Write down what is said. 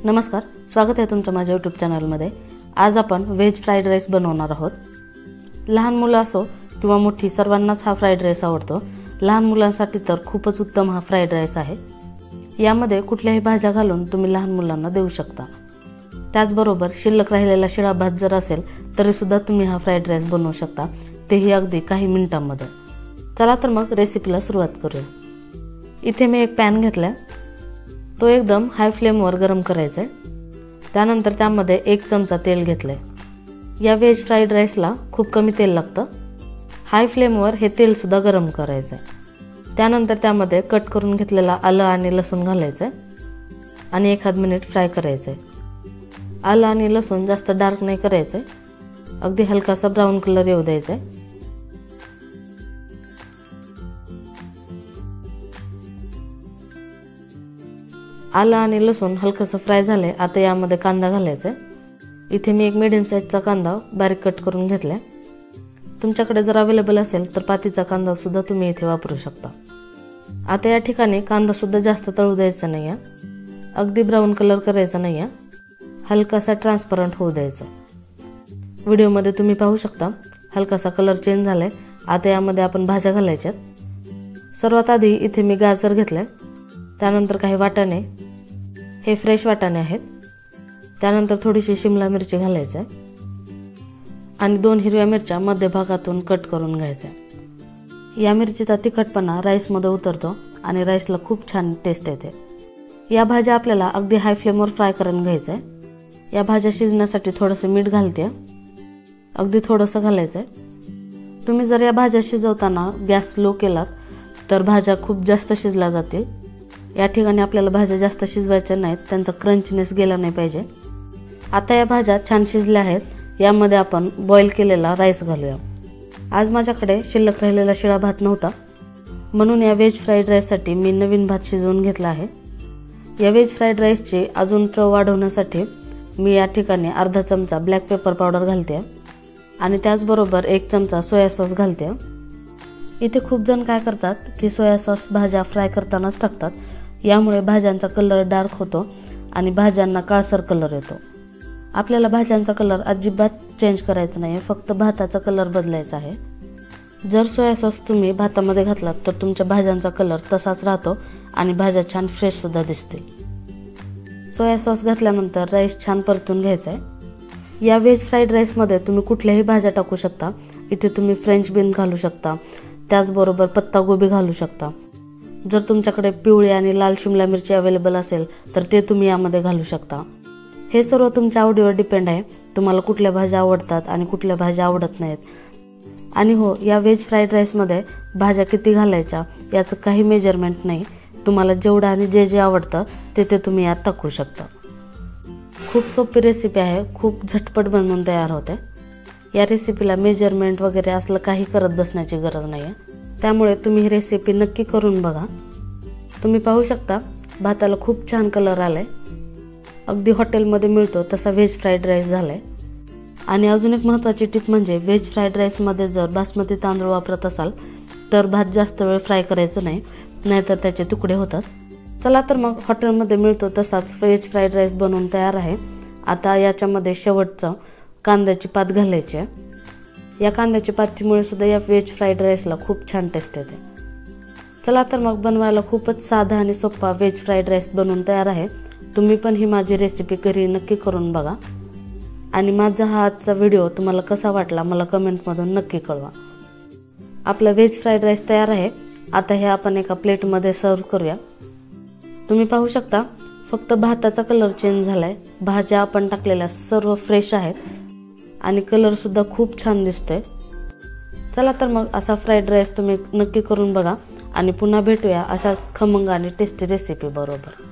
नमस्कार, स्वागत आहे तुमचं माझ्या यूट्यूब चॅनलमध्ये। आज आपण व्हेज फ्राईड राईस बनवणार आहोत। लहान मुलं असो किंवा मोठी सर्वांनाच हा फ्राईड राईस आवडतो। लहान मुलांसाठी तर खूपच उत्तम हा फ्राईड राईस आहे। यामध्ये कुठल्याही भाज्या घालून तुम्ही लहान मुलांना देऊ शकता। त्याचबरोबर शिल्लक राहिलेला शिळा भात जर असेल तरी सुद्धा तुम्ही हा फ्राईड राईस बनवू शकता, तेही अगदी काही मिनिटांमध्ये। चला तर मग रेसिपीला सुरुवात करूया। इथे मी एक पॅन घेतला, तो एकदम हाय फ्लेमवर गरम करायचा आहे। त्यानंतर त्यामध्ये 1 चमचा तेल घेतले। या व्हेज फ्राईड राईसला खूप कमी तेल लागतं। हाय फ्लेमवर हे तेल सुद्धा गरम करायचं आहे। त्यानंतर त्यामध्ये कट करून घेतलेला आलं आणि लसूण घालायचं आहे आणि 1 मिनिट फ्राय करायचं आहे। आलं आणि लसूण जास्त डार्क नाही करायचं, अगदी हलकासा ब्राऊन कलर येऊ द्यायचा आहे। आलं आणि लसूण हलकसं फ्राय झाले। आता यामध्ये कांदा घालायचा आहे। इथे मी एक मीडियम साईजचा कांदा बारीक कट करून घेतला। तुमच्याकडे जर अवेलेबल असेल तर पातीचा कांदा सुद्धा तुम्ही इथे वापरू शकता। आता या ठिकाणी कांदा सुद्धा जास्त तळू द्यायचा नाही आहे, अगदी ब्राऊन कलर करायचा नाही आहे, हलकासा ट्रान्सपरंट होऊ द्यायचा। व्हिडिओमध्ये तुम्ही पाहू शकता हलकासा कलर चेंज झालाय। आता यामध्ये आपण भाज्या घालायच्यात। सर्वात आधी इथे मी गाजर घेतले, त्यानंतर काही वाटाणे, हे फ्रेश वाटाणे आहेत। त्यानंतर थोडीशी शिमला मिरची घालायची आणि 2 हिरव्या मिरच्या मध्यभागातून कट करून घ्यायच्या। या मिरचीचा तिखटपणा राईसमध्ये उतरतो आणि राईसला खूप छान टेस्ट येते। या भाज्या आपल्याला अगदी हाय फ्लेमवर फ्राय करून घ्यायचं आहे। या भाज्या शिजण्यासाठी थोडंसं मीठ घालते, अगदी थोडंसं घालायचं आहे। तुम्ही जर या भाज्या शिजवताना गॅस स्लो केलात तर भाज्या खूप जास्त शिजल्या जातील। या ठिकाणी आपल्याला भाज्या जास्त शिजवायच्या नाहीत, त्यांचा क्रंचीनेस गेला नाही पाहिजे। आता या भाज्या छान शिजल्या आहेत। यामध्ये आपण बॉईल केलेला राईस घालूया। आज माझ्याकडे शिल्लक राहिलेला शिळा भात नव्हता, म्हणून या व्हेज फ्राईड राईससाठी मी नवीन भात शिजवून घेतला आहे। या व्हेज फ्राईड राईसची अजून चव वाढवण्यासाठी मी या ठिकाणी अर्धा चमचा ब्लॅक पेपर पावडर घालते आणि त्याचबरोबर 1 चमचा सोया सॉस घालते। इथे खूप जण काय करतात की सोया सॉस भाज्या फ्राय करतानाच टाकतात, यामुळे भाज्यांचा कलर डार्क होतो आणि भाज्यांना काळसर कलर येतो। आपल्याला भाज्यांचा कलर अजिबात चेंज करायचा नाही, फक्त भाताचा कलर बदलायचा आहे। जर सोया सॉस तुम्ही भातामध्ये घातलात तर तुमच्या भाज्यांचा कलर तसाच राहतो आणि भाज्या छान फ्रेश सुद्धा दिसतील। सोया सॉस घातल्यानंतर राईस छान परतून घ्यायचा आहे। या व्हेज फ्राईड राईसमध्ये तुम्ही कुठल्याही भाज्या टाकू शकता। इथे तुम्ही फ्रेंच बीन घालू शकता, त्याचबरोबर पत्तागोबी घालू शकता। जर तुमच्याकडे पिवळी आणि लाल शिमला मिरची अवेलेबल असेल तर ते तुम्ही यामध्ये घालू शकता। हे सर्व तुमच्या आवडीवर डिपेंड आहे, तुम्हाला कुठल्या भाज्या आवडतात आणि कुठल्या भाज्या आवडत नाहीत। आणि हो, या व्हेज फ्राईड राईसमध्ये भाज्या किती घालायच्या याचं काही मेजरमेंट नाही, तुम्हाला जेवढं आणि जे आवडतं ते तुम्ही यात टाकू शकता। खूप सोपी रेसिपी आहे, खूप झटपट बनवून तयार होते। या रेसिपीला मेजरमेंट वगैरे असलं काही करत बसण्याची गरज नाही आहे, त्यामुळे तुम्ही ही रेसिपी नक्की करून बघा। तुम्ही पाहू शकता भाताला खूप छान कलर आलाय, अगदी हॉटेलमध्ये मिळतो तसा व्हेज फ्राईड राईस झालाय। आणि अजून एक महत्त्वाची टिप म्हणजे व्हेज फ्राईड राईसमध्ये जर बासमती तांदूळ वापरत असाल तर भात जास्त वेळ फ्राय करायचं नाही, नाहीतर त्याचे तुकडे होतात। चला तर मग हॉटेलमध्ये मिळतो तसाच व्हेज फ्राईड राईस बनवून तयार आहे। आता याच्यामध्ये शेवटचं कांद्याची पात घालायची आहे। या कांद्याची पातीमुळे सुद्धा या व्हेज फ्राईड राईसला खूप छान टेस्ट येते। चला तर मग बनवायला खूपच साधा आणि सोपा व्हेज फ्राईड राईस बनवून तयार आहे। तुम्ही पण ही माझी रेसिपी घरी नक्की करून बघा आणि माझा हा आजचा व्हिडिओ तुम्हाला कसा वाटला मला कमेंटमधून नक्की कळवा। आपला व्हेज फ्राईड राईस तयार आहे। आता हे आपण एका प्लेटमध्ये सर्व करूया। तुम्ही पाहू शकता फक्त भाताचा कलर चेंज झालाय, भाज्या आपण टाकलेल्या सर्व फ्रेश आहेत आणि कलर सुद्धा खूप छान दिसतोय। चला तर मग असा फ्राईड राईस तुम्ही नक्की करून बघा आणि पुन्हा भेटूया अशाच खमंग आणि टेस्टी रेसिपी बरोबर।